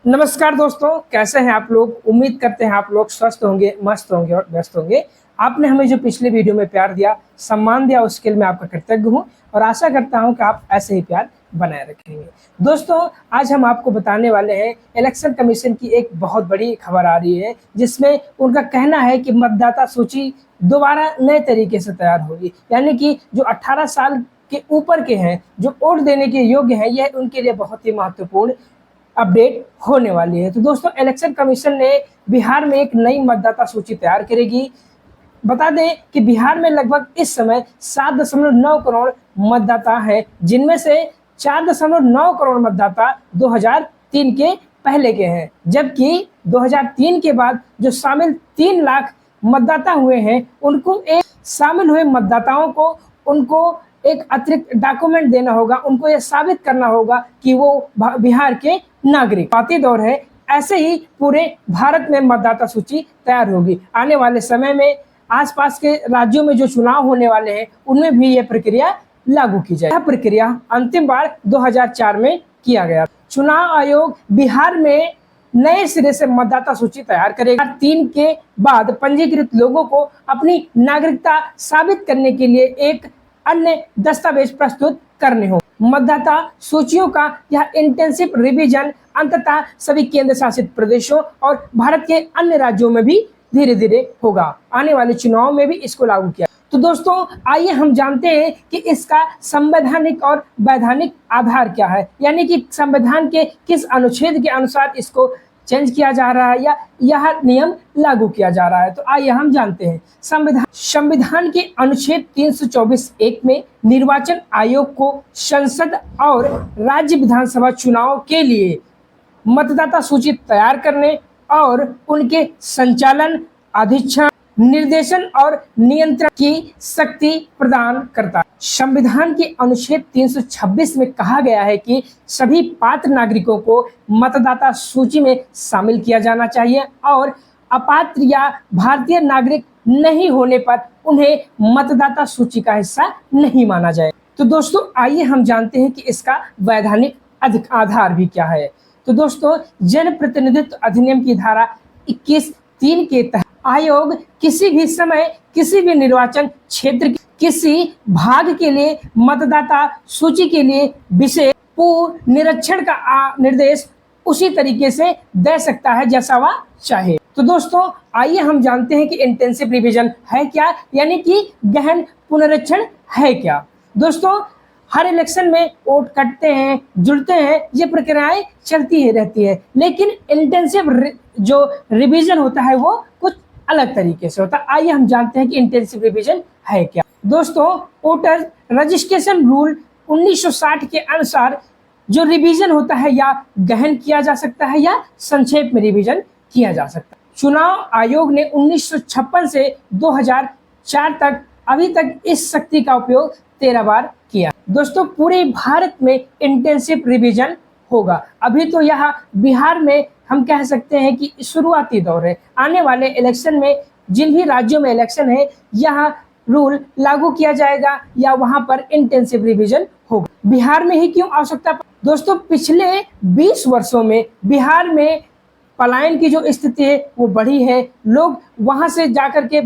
नमस्कार दोस्तों, कैसे हैं आप लोग। उम्मीद करते हैं आप लोग स्वस्थ होंगे, मस्त होंगे और व्यस्त होंगे। आपने हमें जो पिछले वीडियो में प्यार दिया, सम्मान दिया, उसके लिए मैं आपका कृतज्ञ हूं और आशा करता हूं कि आप ऐसे ही प्यार बनाए रखेंगे। दोस्तों, आज हम आपको बताने वाले हैं इलेक्शन कमीशन की एक बहुत बड़ी खबर आ रही है, जिसमें उनका कहना है कि मतदाता सूची दोबारा नए तरीके से तैयार होगी। यानी कि जो 18 साल के ऊपर के हैं, जो वोट देने के योग्य हैं, यह उनके लिए बहुत ही महत्वपूर्ण अपडेट होने वाली है। तो दोस्तों, इलेक्शन कमीशन ने बिहार में एक नई मतदाता सूची तैयार करेगी। बता दें कि बिहार में लगभग इस समय 7.9 करोड़ मतदाता हैं, जिनमें से 4.9 करोड़ मतदाता 2003 के पहले के हैं, जबकि 2003 के बाद जो शामिल 3 लाख मतदाता हुए हैं, उनको एक शामिल हुए मतदाताओं को उनको एक अतिरिक्त डॉक्यूमेंट देना होगा। उनको यह साबित करना होगा कि वो बिहार के नागरिक। शुरुआती दौर है, ऐसे ही पूरे भारत में मतदाता सूची तैयार होगी। आने वाले समय में आसपास के राज्यों में जो चुनाव होने वाले हैं, उनमें भी यह प्रक्रिया लागू की जाए। यह प्रक्रिया अंतिम बार 2004 में किया गया। चुनाव आयोग बिहार में नए सिरे से मतदाता सूची तैयार करेगा। 3 के बाद पंजीकृत लोगों को अपनी नागरिकता साबित करने के लिए एक अन्य दस्तावेज प्रस्तुत करने हों। मतदाता सूचियों का यह इंटेंसिव रिवीजन अंततः सभी केंद्र शासित प्रदेशों और भारत के अन्य राज्यों में भी धीरे धीरे होगा। आने वाले चुनाव में भी इसको लागू किया। तो दोस्तों, आइए हम जानते हैं कि इसका संवैधानिक और वैधानिक आधार क्या है, यानी कि संविधान के किस अनुच्छेद के अनुसार इसको चेंज किया जा रहा है या यह नियम लागू किया जा रहा है। तो आइए हम जानते हैं। संविधान के अनुच्छेद 324(1) में निर्वाचन आयोग को संसद और राज्य विधानसभा चुनाव के लिए मतदाता सूची तैयार करने और उनके संचालन, अधीक्षण, निर्देशन और नियंत्रण की शक्ति प्रदान करता है। संविधान के अनुच्छेद 326 में कहा गया है कि सभी पात्र नागरिकों को मतदाता सूची में शामिल किया जाना चाहिए और अपात्र या भारतीय नागरिक नहीं होने पर उन्हें मतदाता सूची का हिस्सा नहीं माना जाए। तो दोस्तों, आइए हम जानते हैं कि इसका वैधानिक आधार भी क्या है। तो दोस्तों, जनप्रतिनिधित्व अधिनियम की धारा 21(3) के तहत आयोग किसी भी समय किसी भी निर्वाचन क्षेत्र के किसी भाग के लिए मतदाता सूची के लिए विशेष पूर्व निरीक्षण का निर्देश उसी तरीके से दे सकता है जैसा वह चाहे। तो दोस्तों, आइए हम जानते हैं कि इंटेंसिव रिवीजन है क्या, यानी कि गहन पुनरीक्षण है क्या। दोस्तों, हर इलेक्शन में वोट कटते हैं, जुड़ते हैं, ये प्रक्रियाएं चलती ही रहती है, लेकिन इंटेंसिव जो रिवीजन होता है वो कुछ अलग तरीके से होता है। आइए हम जानते हैं कि इंटेंसिव रिवीजन है क्या। दोस्तों, वोटर रजिस्ट्रेशन रूल 1960 के अनुसार जो रिवीजन होता है या गहन किया जा सकता है या संक्षेप में रिवीजन किया जा सकता है। चुनाव आयोग ने 1956 से 2004 तक अभी तक इस शक्ति का उपयोग 13 बार किया। दोस्तों, पूरे भारत में इंटेंसिव रिवीजन होगा। अभी तो यह बिहार में हम कह सकते हैं कि शुरुआती दौर है। आने वाले इलेक्शन में जिन भी राज्यों में इलेक्शन है, यहाँ रूल लागू किया जाएगा या वहां पर इंटेंसिव रिवीजन होगा। बिहार में ही क्यों आवश्यकता? दोस्तों, पिछले 20 वर्षों में बिहार में पलायन की जो स्थिति है वो बढ़ी है। लोग वहां से जाकर के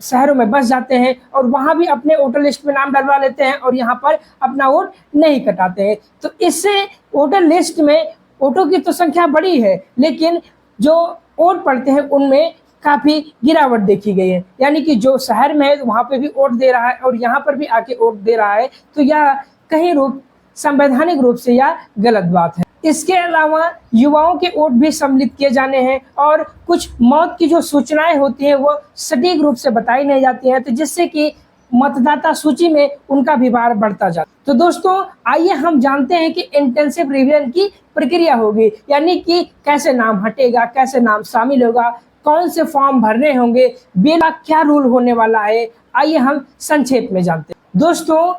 शहरों में बस जाते हैं और वहां भी अपने वोटर लिस्ट में नाम डलवा लेते हैं और यहाँ पर अपना वोट नहीं कटाते हैं। तो इससे वोटर लिस्ट में वोटों की तो संख्या बढ़ी है, लेकिन जो वोट पड़ते हैं उनमें काफी गिरावट देखी गई है। यानी कि जो शहर में है वहां पे भी वोट दे रहा है और यहाँ पर भी आके वोट दे रहा है, तो यह कहीं संवैधानिक रूप से यह गलत बात है। इसके अलावा युवाओं के वोट भी सम्मिलित किए जाने हैं और कुछ मौत की जो सूचनाएं होती हैं वो सटीक रूप से बताई नहीं जाती हैं, तो जिससे कि मतदाता सूची में उनका भी भार बढ़ता जाता है। तो दोस्तों, आइए हम जानते हैं कि इंटेंसिव रिवीजन की प्रक्रिया होगी, यानी कि कैसे नाम हटेगा, कैसे नाम शामिल होगा, कौन से फॉर्म भरने होंगे, बेला क्या रूल होने वाला है। आइए हम संक्षेप में जानते हैं। दोस्तों,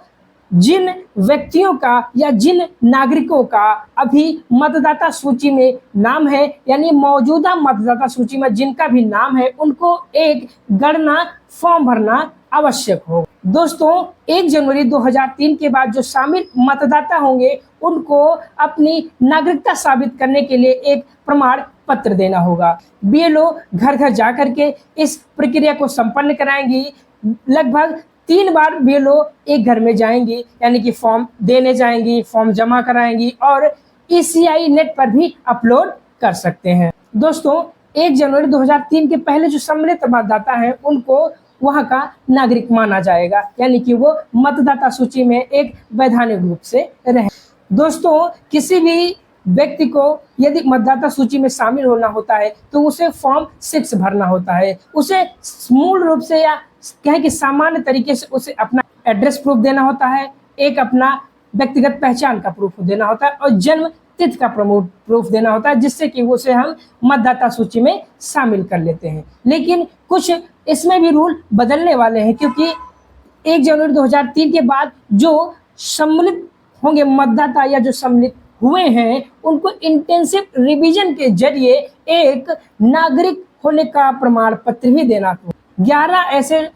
जिन व्यक्तियों का या जिन नागरिकों का अभी मतदाता सूची में नाम है, यानी मौजूदा मतदाता सूची में जिनका भी नाम है, उनको एक गणना फॉर्म भरना आवश्यक हो। दोस्तों 1 जनवरी 2003 के बाद जो शामिल मतदाता होंगे उनको अपनी नागरिकता साबित करने के लिए एक प्रमाण पत्र देना होगा। बीएलओ घर घर जा करके इस प्रक्रिया को संपन्न कराएंगी। लगभग 3 बार बीएलओ एक घर में जाएंगी, यानी कि फॉर्म देने जाएंगी, फॉर्म जमा कराएंगी और ECI नेट पर भी अपलोड कर सकते हैं। दोस्तों 1 जनवरी 2003 के पहले जो सम्मिलित मतदाता हैं उनको वहां का नागरिक माना जाएगा, यानी कि वो मतदाता सूची में एक वैधानिक रूप से रहे। दोस्तों किसी भी व्यक्ति को यदि मतदाता सूची में शामिल होना होता है तो उसे फॉर्म 6 भरना होता है। उसे मूल रूप से या कहें कि सामान्य तरीके से उसे अपना एड्रेस प्रूफ देना होता है, एक अपना व्यक्तिगत पहचान का प्रूफ देना होता है और जन्म तिथि का प्रूफ देना होता है, जिससे कि उसे हम मतदाता सूची में शामिल कर लेते हैं। लेकिन कुछ इसमें भी रूल बदलने वाले हैं, क्योंकि 1 जनवरी 2003 के बाद जो सम्मिलित होंगे मतदाता या जो सम्मिलित हुए हैं उनको इंटेंसिव रिवीजन के जरिए एक नागरिक होने का प्रमाण पत्र भी देना होगा। 11 ऐसे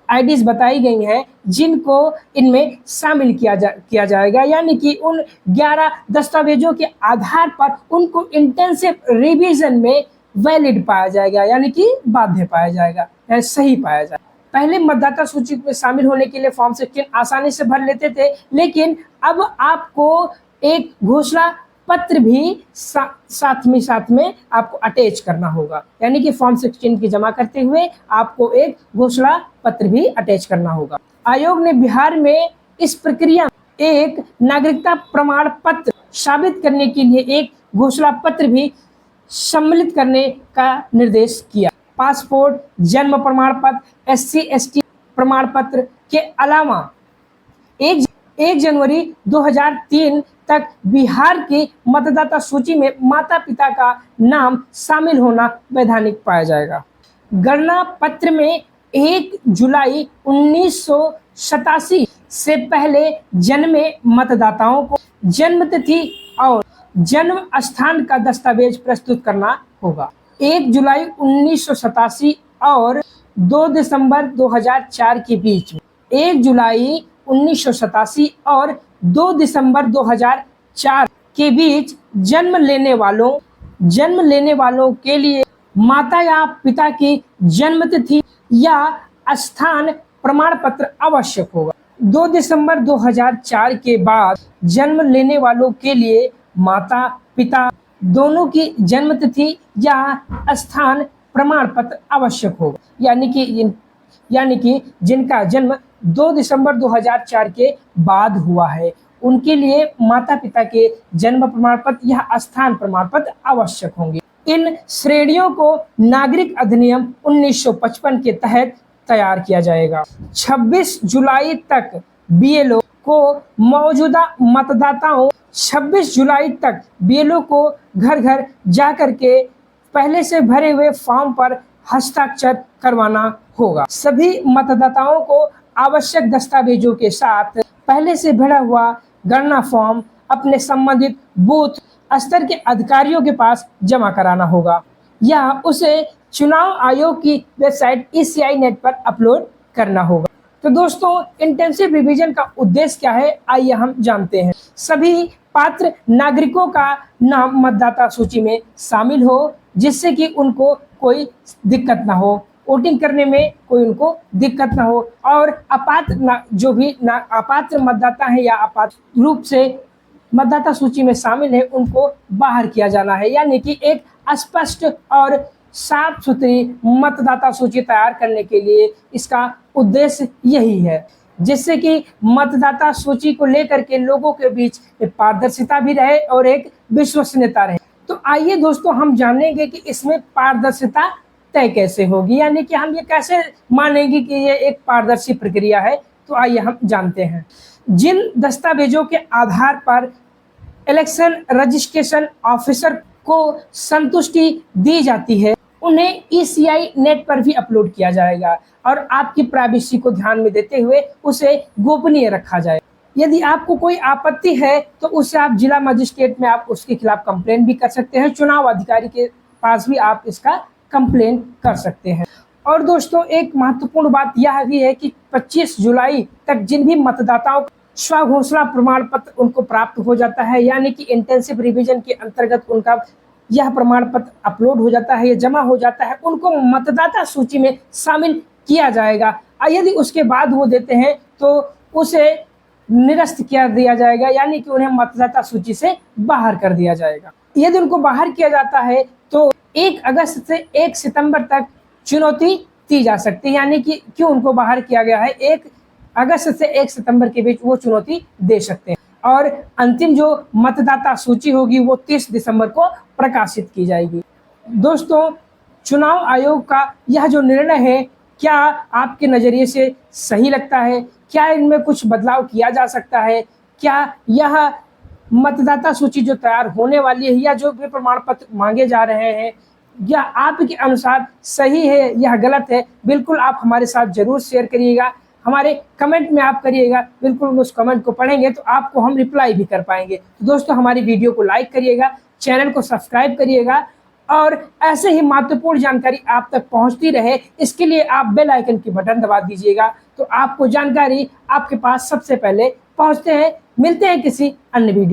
आईडीज बताई गई हैं जिनको इनमें शामिल किया जाएगा, यानी कि उन 11 दस्तावेजों के आधार पर उनको इंटेंसिव रिवीजन में वैलिड पाया जाएगा, यानी कि बाध्य पाया जाएगा, यानी सही पाया जाएगा। पहले मतदाता सूची में शामिल होने के लिए फॉर्म 16 आसानी से भर लेते थे, लेकिन अब आपको एक घोषणा पत्र भी साथ में आपको अटैच करना होगा, यानी कि फॉर्म 16 की जमा करते हुए आपको एक घोषणा पत्र भी अटैच करना होगा। आयोग ने बिहार में इस प्रक्रिया में एक नागरिकता प्रमाण पत्र साबित करने के लिए एक घोषणा पत्र भी सम्मिलित करने का निर्देश किया। पासपोर्ट, जन्म प्रमाण पत्र, SC/ST प्रमाण पत्र के अलावा 1 जनवरी 2003 तक बिहार की मतदाता सूची में माता पिता का नाम शामिल होना वैधानिक पाया जाएगा। गणना पत्र में 1 जुलाई 1987 से पहले जन्मे मतदाताओं को जन्म तिथि और जन्म स्थान का दस्तावेज प्रस्तुत करना होगा। 1 जुलाई 1987 और 2 दिसंबर 2004 के बीच में 1 जुलाई 1987 और 2 दिसंबर 2004 के बीच जन्म लेने वालों के लिए माता या पिता की जन्म तिथि या स्थान प्रमाण पत्र आवश्यक होगा। 2 दिसंबर 2004 के बाद जन्म लेने वालों के लिए माता पिता दोनों की जन्म तिथि या स्थान प्रमाण पत्र आवश्यक होगा, यानी कि जिनका जन्म 2 दिसंबर 2004 के बाद हुआ है उनके लिए माता पिता के जन्म प्रमाण पत्र या स्थान प्रमाण पत्र आवश्यक होंगे। इन श्रेणियों को नागरिक अधिनियम 1955 के तहत तैयार किया जाएगा। 26 जुलाई तक बीएलओ को मौजूदा मतदाताओं 26 जुलाई तक बीएलओ को घर घर जाकर के पहले से भरे हुए फॉर्म पर हस्ताक्षर करवाना होगा। सभी मतदाताओं को आवश्यक दस्तावेजों के साथ पहले से भरा हुआ गणना फॉर्म अपने संबंधित बूथ स्तर के अधिकारियों के पास जमा कराना होगा या उसे चुनाव आयोग की वेबसाइट ECI नेट पर अपलोड करना होगा। तो दोस्तों इंटेंसिव रिवीजन का उद्देश्य क्या है, आइए हम जानते हैं। सभी पात्र नागरिकों का नाम मतदाता सूची में शामिल हो, जिससे कि उनको कोई दिक्कत ना हो, वोटिंग करने में कोई उनको दिक्कत ना हो, और अपात्र मतदाता है या अपात्र रूप से मतदाता सूची में शामिल है उनको बाहर किया जाना है, यानी कि एक स्पष्ट और साफ सुथरी मतदाता सूची तैयार करने के लिए इसका उद्देश्य यही है, जिससे कि मतदाता सूची को लेकर के लोगों के बीच एक पारदर्शिता भी रहे और एक विश्वसनीयता रहे। तो आइए दोस्तों हम जानेंगे कि इसमें पारदर्शिता तय कैसे होगी, यानी कि हम ये कैसे मानेंगे कि ये एक पारदर्शी प्रक्रिया है। तो आइए हम जानते हैं। जिन दस्तावेजों के आधार पर इलेक्शन रजिस्ट्रेशन ऑफिसर को संतुष्टि दी जाती है उन्हें ECI नेट पर भी अपलोड किया जाएगा और आपकी प्राइवेसी को ध्यान में देते हुए उसे गोपनीय रखा जाए। यदि आपको कोई आपत्ति है तो उससे आप जिला मजिस्ट्रेट में आप उसके खिलाफ कंप्लेंट भी कर सकते हैं, चुनाव अधिकारी के पास भी आप इसका कंप्लेंट कर सकते हैं। और दोस्तों एक महत्वपूर्ण बात यह भी है कि 25 जुलाई तक जिन भी मतदाताओं स्वघोषणा प्रमाण पत्र उनको प्राप्त हो जाता है, यानी कि इंटेंसिव रिवीजन के अंतर्गत उनका यह प्रमाण पत्र अपलोड हो जाता है, ये जमा हो जाता है, उनको मतदाता सूची में शामिल किया जाएगा। यदि उसके बाद वो देते हैं तो उसे निरस्त किया दिया जाएगा, यानी कि उन्हें मतदाता सूची से बाहर कर दिया जाएगा। यदि उनको बाहर किया जाता है तो 1 अगस्त से 1 सितंबर तक चुनौती दी जा सकती है, यानी कि क्यों उनको बाहर किया गया है, 1 अगस्त से 1 सितंबर के बीच वो चुनौती दे सकते हैं। और अंतिम जो मतदाता सूची होगी वो 30 दिसंबर को प्रकाशित की जाएगी। दोस्तों चुनाव आयोग का यह जो निर्णय है, क्या आपके नज़रिए से सही लगता है? क्या इनमें कुछ बदलाव किया जा सकता है? क्या यह मतदाता सूची जो तैयार होने वाली है या जो भी प्रमाण पत्र मांगे जा रहे हैं, यह आपके अनुसार सही है या गलत है? बिल्कुल आप हमारे साथ ज़रूर शेयर करिएगा, हमारे कमेंट में आप करिएगा। बिल्कुल हम उस कमेंट को पढ़ेंगे तो आपको हम रिप्लाई भी कर पाएंगे। तो दोस्तों हमारी वीडियो को लाइक करिएगा, चैनल को सब्सक्राइब करिएगा और ऐसे ही महत्वपूर्ण जानकारी आप तक पहुंचती रहे, इसके लिए आप बेल आइकन की बटन दबा दीजिएगा, तो आपको जानकारी आपके पास सबसे पहले पहुंचते हैं। मिलते हैं किसी अन्य वीडियो